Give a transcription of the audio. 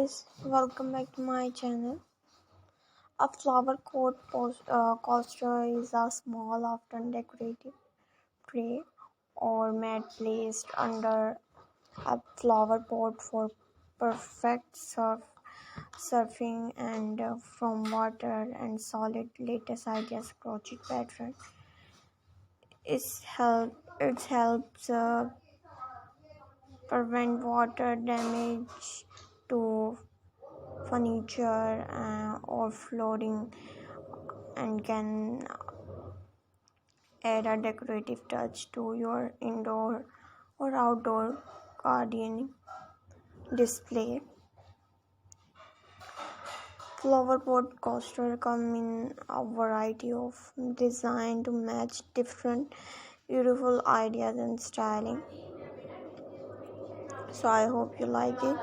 guys, welcome back to my channel. A flower coaster is a small, often decorative tray or mat placed under a flower pot for perfect surfing and from water and solid lattice ideas crochet pattern. It helps prevent water damage to furniture or flooring and can add a decorative touch to your indoor or outdoor gardening display. Flower pot coaster come in a variety of design to match different beautiful ideas and styling. So I hope you like it.